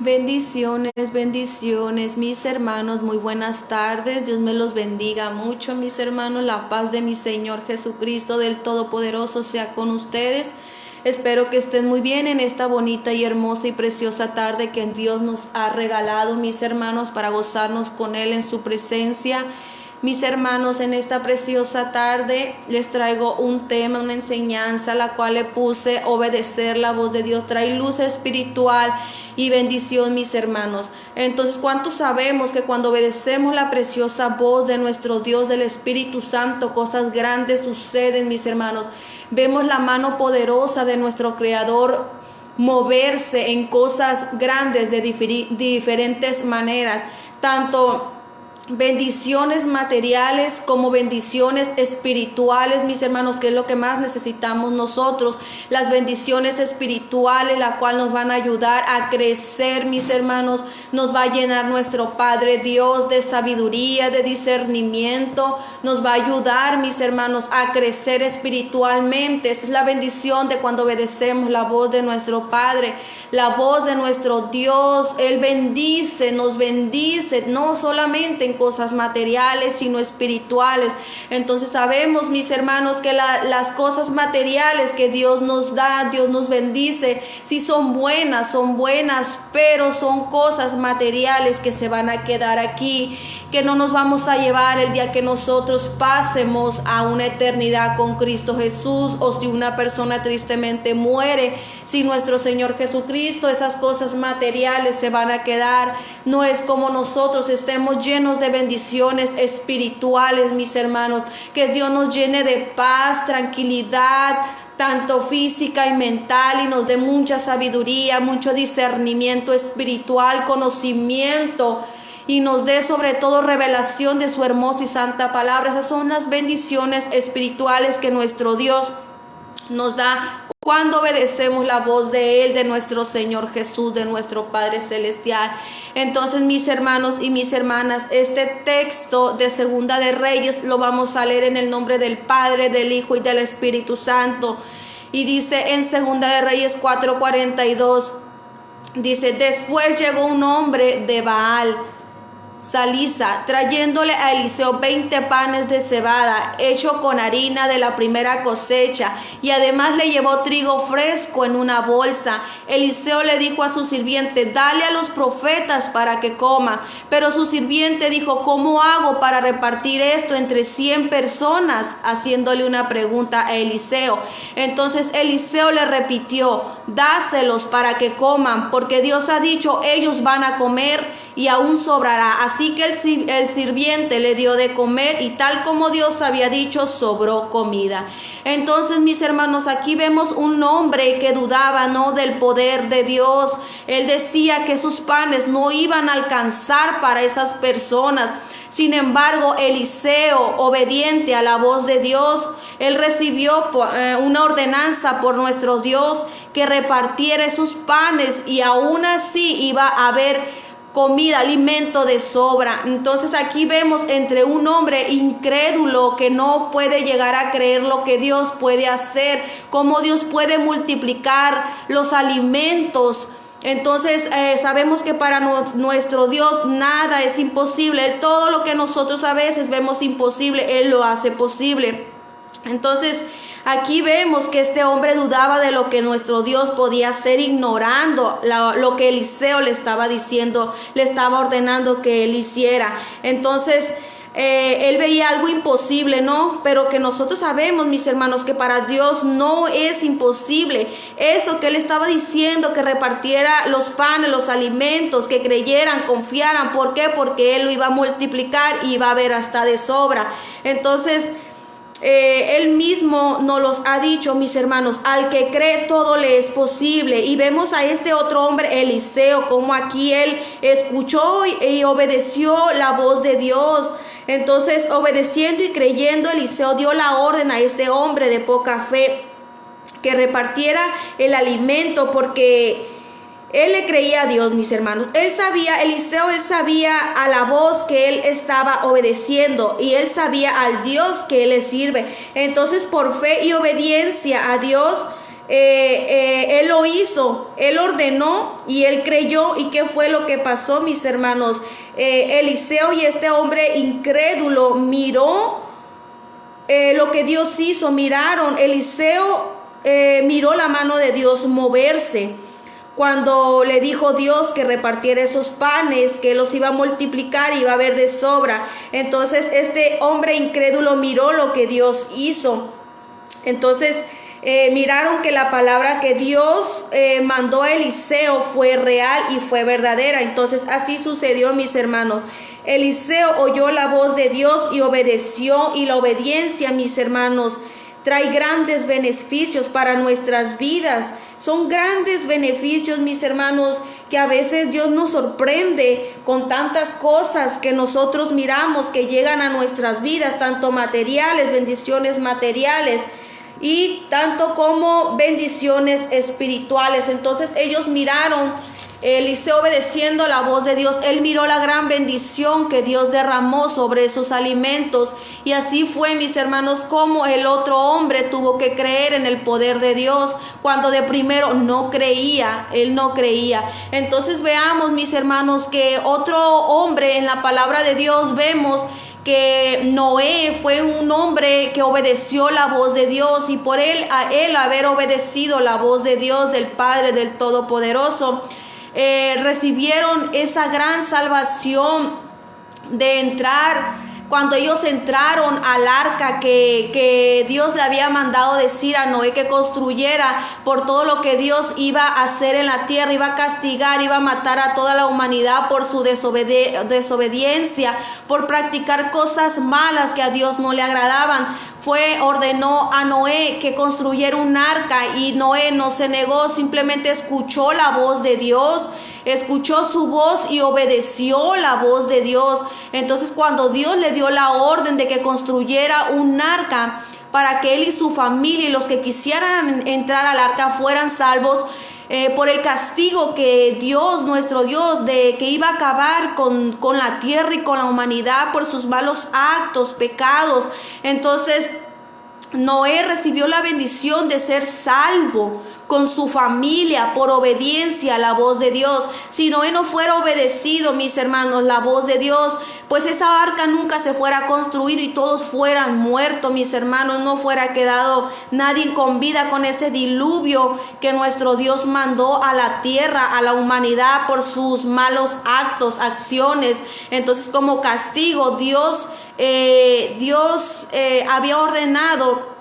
Bendiciones, bendiciones, mis hermanos, muy buenas tardes. Dios me los bendiga mucho, mis hermanos. La paz de mi Señor Jesucristo del Todopoderoso sea con ustedes. Espero que estén muy bien en esta bonita y hermosa y preciosa tarde que Dios nos ha regalado, mis hermanos, para gozarnos con Él en su presencia. Mis hermanos, en esta preciosa tarde les traigo un tema, una enseñanza, la cual le puse obedecer la voz de Dios. Trae luz espiritual y bendición, mis hermanos. Entonces, ¿cuántos sabemos que cuando obedecemos la preciosa voz de nuestro Dios, del Espíritu Santo, cosas grandes suceden, mis hermanos? Vemos la mano poderosa de nuestro Creador moverse en cosas grandes de diferentes maneras, tanto bendiciones materiales como bendiciones espirituales, mis hermanos, que es lo que más necesitamos nosotros. Las bendiciones espirituales, la cual nos van a ayudar a crecer, mis hermanos. Nos va a llenar nuestro Padre Dios de sabiduría, de discernimiento. Nos va a ayudar, mis hermanos, a crecer espiritualmente. Esa es la bendición de cuando obedecemos la voz de nuestro Padre, la voz de nuestro Dios. Él bendice, nos bendice, no solamente en cosas materiales, sino espirituales. Entonces sabemos, mis hermanos, que las cosas materiales que Dios nos da, Dios nos bendice, sí son buenas, pero son cosas materiales que se van a quedar aquí, que no nos vamos a llevar el día que nosotros pasemos a una eternidad con Cristo Jesús, o si una persona tristemente muere sin nuestro Señor Jesucristo. Esas cosas materiales se van a quedar. No es como nosotros estemos llenos de bendiciones espirituales, mis hermanos, que Dios nos llene de paz, tranquilidad, tanto física y mental, y nos dé mucha sabiduría, mucho discernimiento espiritual, conocimiento, y nos dé sobre todo revelación de su hermosa y santa palabra. Esas son las bendiciones espirituales que nuestro Dios nos da cuando obedecemos la voz de Él, de nuestro Señor Jesús, de nuestro Padre Celestial. Entonces, mis hermanos y mis hermanas, este texto de Segunda de Reyes lo vamos a leer en el nombre del Padre, del Hijo y del Espíritu Santo. Y dice en Segunda de Reyes 4:42, dice: después llegó un hombre de Baal Salisa, trayéndole a Eliseo 20 panes de cebada, hecho con harina de la primera cosecha, y además le llevó trigo fresco en una bolsa. Eliseo le dijo a su sirviente: dale a los profetas para que coman. Pero su sirviente dijo: ¿cómo hago para repartir esto entre 100 personas? Haciéndole una pregunta a Eliseo. Entonces Eliseo le repitió: dáselos para que coman, porque Dios ha dicho, ellos van a comer y aún sobrará. Así que el sirviente le dio de comer, y tal como Dios había dicho, sobró comida. Entonces, mis hermanos, aquí vemos un hombre que dudaba, ¿no?, del poder de Dios. Él decía que sus panes no iban a alcanzar para esas personas. Sin embargo, Eliseo, obediente a la voz de Dios, él recibió una ordenanza por nuestro Dios que repartiera esos panes, y aún así iba a haber comida, alimento de sobra. Entonces aquí vemos entre un hombre incrédulo que no puede llegar a creer lo que Dios puede hacer, cómo Dios puede multiplicar los alimentos. Entonces sabemos que para nuestro Dios nada es imposible. Todo lo que nosotros a veces vemos imposible, Él lo hace posible. Entonces aquí vemos que este hombre dudaba de lo que nuestro Dios podía hacer, ignorando lo que Eliseo le estaba diciendo, le estaba ordenando que él hiciera. Entonces él veía algo imposible, ¿no? Pero que nosotros sabemos, mis hermanos, que para Dios no es imposible. Eso que él estaba diciendo, que repartiera los panes, los alimentos, que creyeran, confiaran. ¿Por qué? Porque él lo iba a multiplicar y iba a haber hasta de sobra. Entonces Él mismo nos los ha dicho, mis hermanos: al que cree todo le es posible. Y vemos a este otro hombre, Eliseo, como aquí él escuchó y obedeció la voz de Dios. Entonces, obedeciendo y creyendo, Eliseo dio la orden a este hombre de poca fe que repartiera el alimento, porque él le creía a Dios, mis hermanos. Eliseo sabía a la voz que él estaba obedeciendo, y él sabía al Dios que él le sirve. Entonces, por fe y obediencia a Dios, él lo hizo, él ordenó y él creyó. ¿Y qué fue lo que pasó, mis hermanos? Eliseo y este hombre incrédulo miró lo que Dios hizo, miraron. Eliseo miró la mano de Dios moverse. Cuando le dijo Dios que repartiera esos panes, que los iba a multiplicar y iba a haber de sobra. Entonces este hombre incrédulo miró lo que Dios hizo. Entonces miraron que la palabra que Dios mandó a Eliseo fue real y fue verdadera. Entonces así sucedió, mis hermanos. Eliseo oyó la voz de Dios y obedeció, y la obediencia, mis hermanos, trae grandes beneficios para nuestras vidas. Son grandes beneficios, mis hermanos, que a veces Dios nos sorprende con tantas cosas que nosotros miramos que llegan a nuestras vidas, tanto materiales, bendiciones materiales, y tanto como bendiciones espirituales. Entonces ellos miraron, Eliseo obedeciendo la voz de Dios, él miró la gran bendición que Dios derramó sobre esos alimentos. Y así fue, mis hermanos, como el otro hombre tuvo que creer en el poder de Dios, cuando de primero no creía, él no creía. Entonces veamos, mis hermanos, que otro hombre en la palabra de Dios, vemos que Noé fue un hombre que obedeció la voz de Dios, y por él haber obedecido la voz de Dios, del Padre, del Todopoderoso, recibieron esa gran salvación de entrar. Cuando ellos entraron al arca que Dios le había mandado decir a Noé que construyera, por todo lo que Dios iba a hacer en la tierra, iba a castigar, iba a matar a toda la humanidad por su desobediencia, por practicar cosas malas que a Dios no le agradaban. Ordenó a Noé que construyera un arca, y Noé no se negó, simplemente escuchó la voz de Dios, escuchó su voz y obedeció la voz de Dios. Entonces cuando Dios le dio la orden de que construyera un arca para que él y su familia y los que quisieran entrar al arca fueran salvos, por el castigo que Dios, nuestro Dios, que iba a acabar con la tierra y con la humanidad por sus malos actos, pecados. Entonces Noé recibió la bendición de ser salvo con su familia por obediencia a la voz de Dios. Si Noé no fuera obedecido, mis hermanos, la voz de Dios, pues esa arca nunca se fuera construido y todos fueran muertos, mis hermanos. No fuera quedado nadie con vida con ese diluvio que nuestro Dios mandó a la tierra, a la humanidad, por sus malos actos, acciones. Entonces, como castigo, Dios había ordenado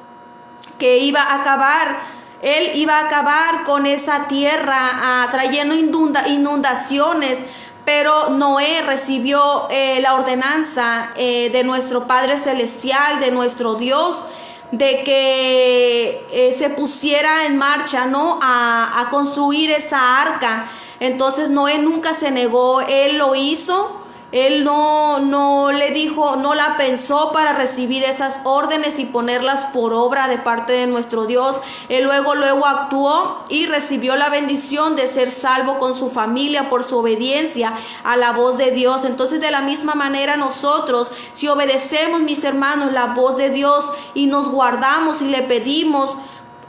que iba a acabar. Él iba a acabar con esa tierra, trayendo inundaciones. Pero Noé recibió la ordenanza de nuestro Padre Celestial, de nuestro Dios, de que se pusiera en marcha, ¿no?, a construir esa arca. Entonces Noé nunca se negó, él lo hizo. Él no le dijo, no la pensó para recibir esas órdenes y ponerlas por obra de parte de nuestro Dios. Él luego actuó y recibió la bendición de ser salvo con su familia por su obediencia a la voz de Dios. Entonces, de la misma manera nosotros, si obedecemos, mis hermanos, la voz de Dios y nos guardamos y le pedimos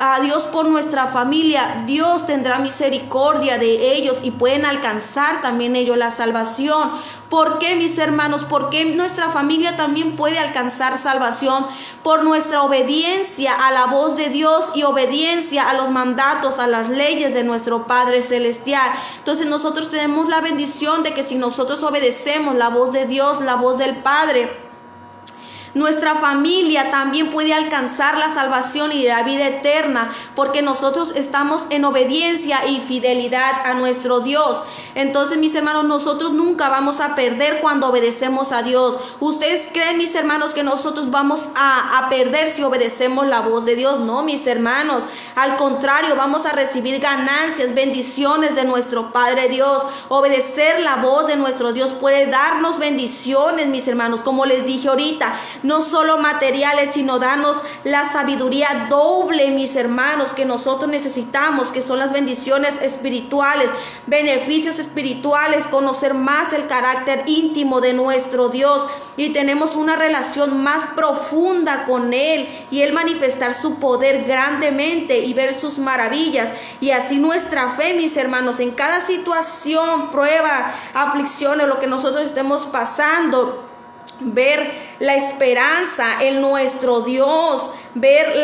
a Dios por nuestra familia, Dios tendrá misericordia de ellos y pueden alcanzar también ellos la salvación. ¿Por qué, mis hermanos? Porque nuestra familia también puede alcanzar salvación por nuestra obediencia a la voz de Dios y obediencia a los mandatos, a las leyes de nuestro Padre Celestial. Entonces nosotros tenemos la bendición de que si nosotros obedecemos la voz de Dios, la voz del Padre, nuestra familia también puede alcanzar la salvación y la vida eterna, porque nosotros estamos en obediencia y fidelidad a nuestro Dios. Entonces, mis hermanos, nosotros nunca vamos a perder cuando obedecemos a Dios. ¿Ustedes creen, mis hermanos, que nosotros vamos a perder si obedecemos la voz de Dios? No, mis hermanos. Al contrario, vamos a recibir ganancias, bendiciones de nuestro Padre Dios. Obedecer la voz de nuestro Dios puede darnos bendiciones, mis hermanos. Como les dije ahorita, no solo materiales, sino danos la sabiduría doble, mis hermanos, que nosotros necesitamos, que son las bendiciones espirituales, beneficios espirituales, conocer más el carácter íntimo de nuestro Dios y tenemos una relación más profunda con Él y Él manifestar su poder grandemente y ver sus maravillas, y así nuestra fe, mis hermanos, en cada situación, prueba, aflicción o lo que nosotros estemos pasando, ver la esperanza en nuestro Dios, ver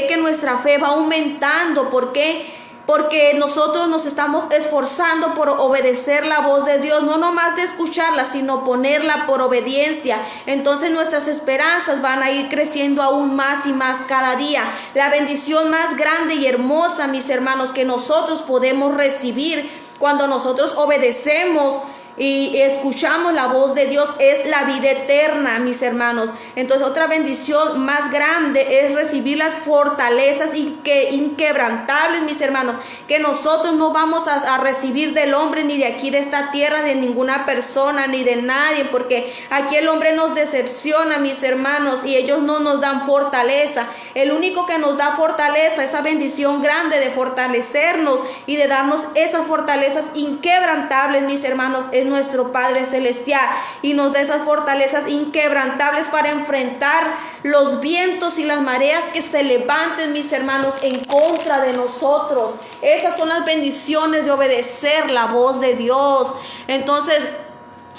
que nuestra fe va aumentando. ¿Por qué? Porque nosotros nos estamos esforzando por obedecer la voz de Dios, no nomás de escucharla, sino ponerla por obediencia. Entonces nuestras esperanzas van a ir creciendo aún más y más cada día. La bendición más grande y hermosa, mis hermanos, que nosotros podemos recibir cuando nosotros obedecemos y escuchamos la voz de Dios es la vida eterna, mis hermanos. Entonces otra bendición más grande es recibir las fortalezas inquebrantables, mis hermanos, que nosotros no vamos a recibir del hombre, ni de aquí de esta tierra, de ninguna persona, ni de nadie, porque aquí el hombre nos decepciona, mis hermanos, y ellos no nos dan fortaleza. El único que nos da fortaleza, esa bendición grande de fortalecernos y de darnos esas fortalezas inquebrantables, mis hermanos, es nuestro Padre Celestial, y nos da esas fortalezas inquebrantables para enfrentar los vientos y las mareas que se levanten, mis hermanos, en contra de nosotros. Esas son las bendiciones de obedecer la voz de Dios. Entonces,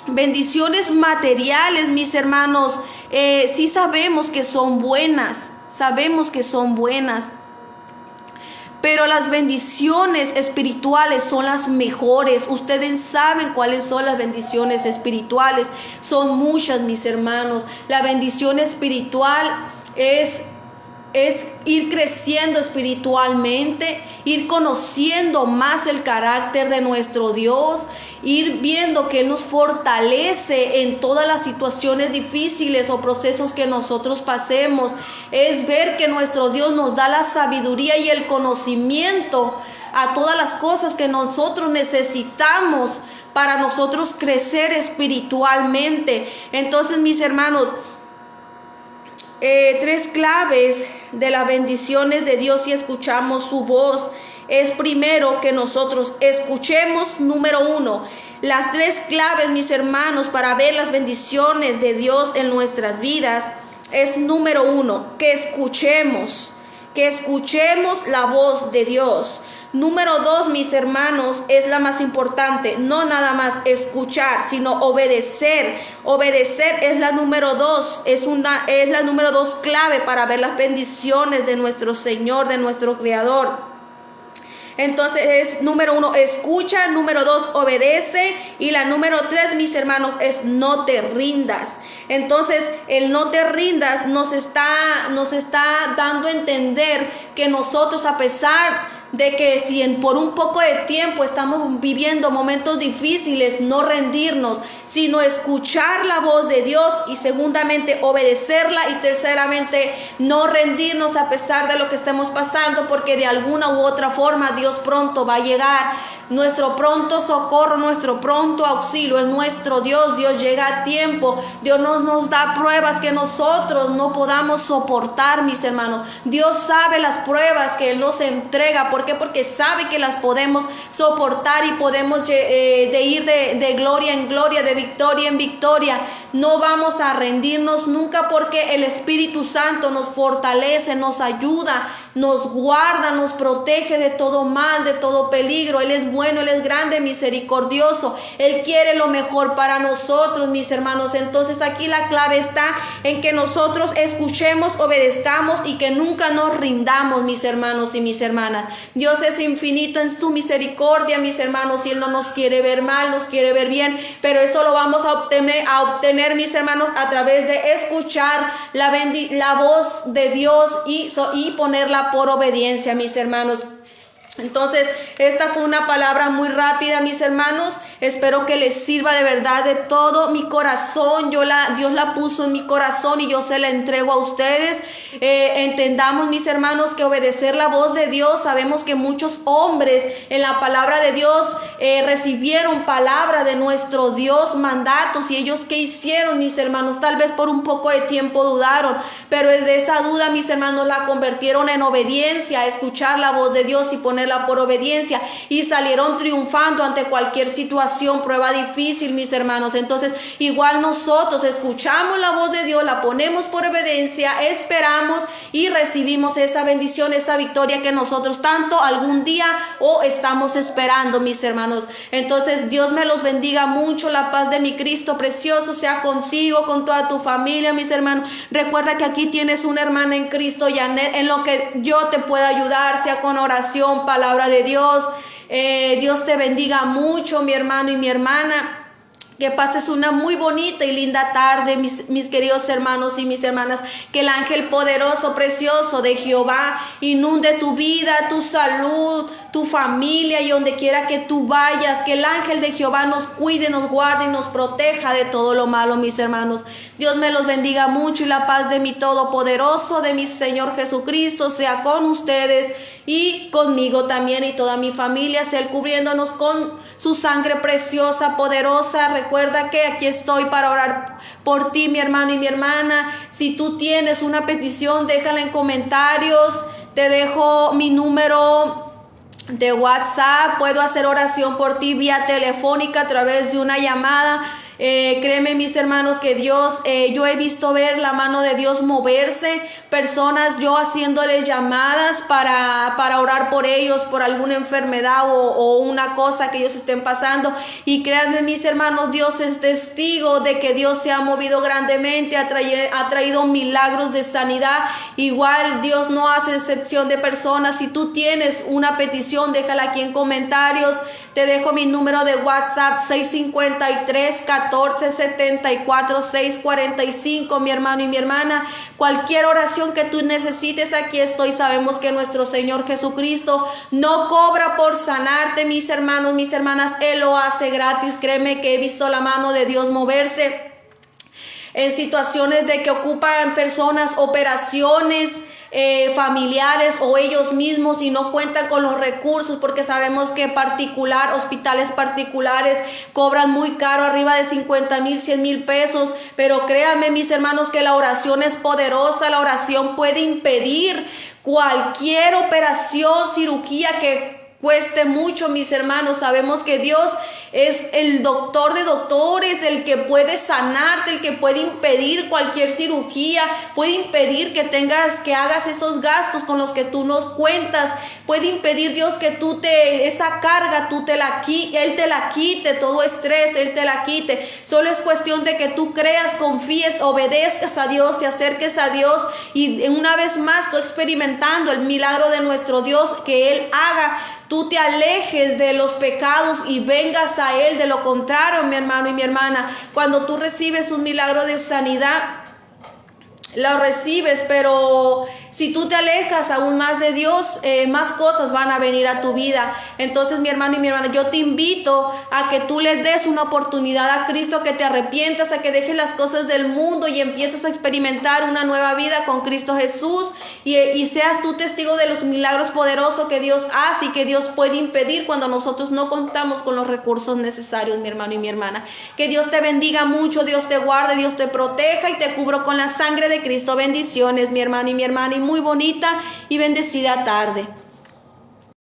bendiciones materiales, mis hermanos, sí sabemos que son buenas, pero las bendiciones espirituales son las mejores. Ustedes saben cuáles son las bendiciones espirituales. Son muchas, mis hermanos. La bendición espiritual es ir creciendo espiritualmente, ir conociendo más el carácter de nuestro Dios, ir viendo que Él nos fortalece en todas las situaciones difíciles o procesos que nosotros pasemos. Es ver que nuestro Dios nos da la sabiduría y el conocimiento a todas las cosas que nosotros necesitamos para nosotros crecer espiritualmente. Entonces, mis hermanos, tres claves de las bendiciones de Dios si escuchamos su voz es primero que nosotros escuchemos. Número 1, las tres claves, mis hermanos, para ver las bendiciones de Dios en nuestras vidas es: número 1, que escuchemos la voz de Dios. Número 2, mis hermanos, es la más importante. No nada más escuchar, sino obedecer. Obedecer es la número 2. Es la número 2 clave para ver las bendiciones de nuestro Señor, de nuestro Creador. Entonces es número 1, escucha. Número 2, obedece. Y la número 3, mis hermanos, es no te rindas. Entonces el no te rindas nos está dando a entender que nosotros, a pesar de que si por un poco de tiempo estamos viviendo momentos difíciles, no rendirnos, sino escuchar la voz de Dios, y segundamente obedecerla, y terceramente no rendirnos a pesar de lo que estemos pasando, porque de alguna u otra forma Dios pronto va a llegar. Nuestro pronto socorro, nuestro pronto auxilio es nuestro Dios. Dios llega a tiempo. Dios nos da pruebas que nosotros no podamos soportar, mis hermanos. Dios sabe las pruebas que Él nos entrega. ¿Por qué? Porque sabe que las podemos soportar y podemos ir de gloria en gloria, de victoria en victoria. No vamos a rendirnos nunca, porque el Espíritu Santo nos fortalece, nos ayuda, nos guarda, nos protege de todo mal, de todo peligro. Él es bueno, Él es grande, misericordioso. Él quiere lo mejor para nosotros, mis hermanos. Entonces aquí la clave está en que nosotros escuchemos, obedezcamos y que nunca nos rindamos, mis hermanos y mis hermanas. Dios es infinito en su misericordia, mis hermanos, y Él no nos quiere ver mal, nos quiere ver bien, pero eso lo vamos a obtener, mis hermanos, a través de escuchar la voz de Dios y ponerla por obediencia, mis hermanos. Entonces, esta fue una palabra muy rápida, mis hermanos. Espero que les sirva de verdad de todo mi corazón. Dios la puso en mi corazón y yo se la entrego a ustedes. Entendamos, mis hermanos, que obedecer la voz de Dios. Sabemos que muchos hombres en la palabra de Dios recibieron palabra de nuestro Dios, mandatos. Y ellos, ¿qué hicieron, mis hermanos? Tal vez por un poco de tiempo dudaron, pero de esa duda, mis hermanos, la convirtieron en obediencia, a escuchar la voz de Dios y ponerla por obediencia, y salieron triunfando ante cualquier situación, prueba difícil, mis hermanos. Entonces, igual nosotros escuchamos la voz de Dios, la ponemos por obediencia, esperamos y recibimos esa bendición, esa victoria que nosotros tanto algún día estamos esperando, mis hermanos. Entonces, Dios me los bendiga mucho. La paz de mi Cristo precioso sea contigo, con toda tu familia, mis hermanos. Recuerda que aquí tienes una hermana en Cristo, Janet, en lo que yo te pueda ayudar, sea con oración, palabra de Dios. Dios te bendiga mucho, mi hermano y mi hermana. Que pases una muy bonita y linda tarde, mis queridos hermanos y mis hermanas. Que el ángel poderoso, precioso de Jehová inunde tu vida, tu salud, tu familia y donde quiera que tú vayas. Que el ángel de Jehová nos cuide, nos guarde y nos proteja de todo lo malo, mis hermanos. Dios me los bendiga mucho y la paz de mi Todopoderoso, de mi Señor Jesucristo, sea con ustedes y conmigo también y toda mi familia, sea Él cubriéndonos con su sangre preciosa, poderosa. Recuerda que aquí estoy para orar por ti, mi hermano y mi hermana. Si tú tienes una petición, déjala en comentarios. Te dejo mi número de WhatsApp. Puedo hacer oración por ti vía telefónica a través de una llamada. Créeme, mis hermanos, que Dios, yo he visto ver la mano de Dios moverse, personas yo haciéndoles llamadas para orar por ellos, por alguna enfermedad o una cosa que ellos estén pasando. Y créanme, mis hermanos, Dios es testigo de que Dios se ha movido grandemente, ha traído milagros de sanidad. Igual Dios no hace excepción de personas. Si tú tienes una petición, déjala aquí en comentarios. Te dejo mi número de WhatsApp 653-1474-645, mi hermano y mi hermana. Cualquier oración que tú necesites, aquí estoy. Sabemos que nuestro Señor Jesucristo no cobra por sanarte, mis hermanos, mis hermanas. Él lo hace gratis. Créeme que he visto la mano de Dios moverse en situaciones de que ocupan personas operaciones familiares o ellos mismos y no cuentan con los recursos, porque sabemos que hospitales particulares cobran muy caro, arriba de 50,000, 100,000 pesos. Pero créanme, mis hermanos, que la oración es poderosa. La oración puede impedir cualquier operación, cirugía que cueste mucho, mis hermanos. Sabemos que Dios es el doctor de doctores, el que puede sanarte, el que puede impedir cualquier cirugía, puede impedir que hagas estos gastos con los que tú nos cuentas, puede impedir, Dios, que esa carga Él te la quite, todo estrés, Él te la quite. Solo es cuestión de que tú creas, confíes, obedezcas a Dios, te acerques a Dios y una vez más tú experimentando el milagro de nuestro Dios, que Él haga, tú te alejes de los pecados y vengas a Él. De lo contrario, mi hermano y mi hermana, cuando tú recibes un milagro de sanidad, lo recibes, pero si tú te alejas aún más de Dios, más cosas van a venir a tu vida. Entonces, mi hermano y mi hermana, yo te invito a que tú le des una oportunidad a Cristo, que te arrepientas, a que dejes las cosas del mundo y empieces a experimentar una nueva vida con Cristo Jesús y seas tú testigo de los milagros poderosos que Dios hace y que Dios puede impedir cuando nosotros no contamos con los recursos necesarios, mi hermano y mi hermana. Que Dios te bendiga mucho, Dios te guarde, Dios te proteja y te cubro con la sangre de Cristo. Bendiciones, mi hermano y mi hermana, y muy bonita y bendecida tarde.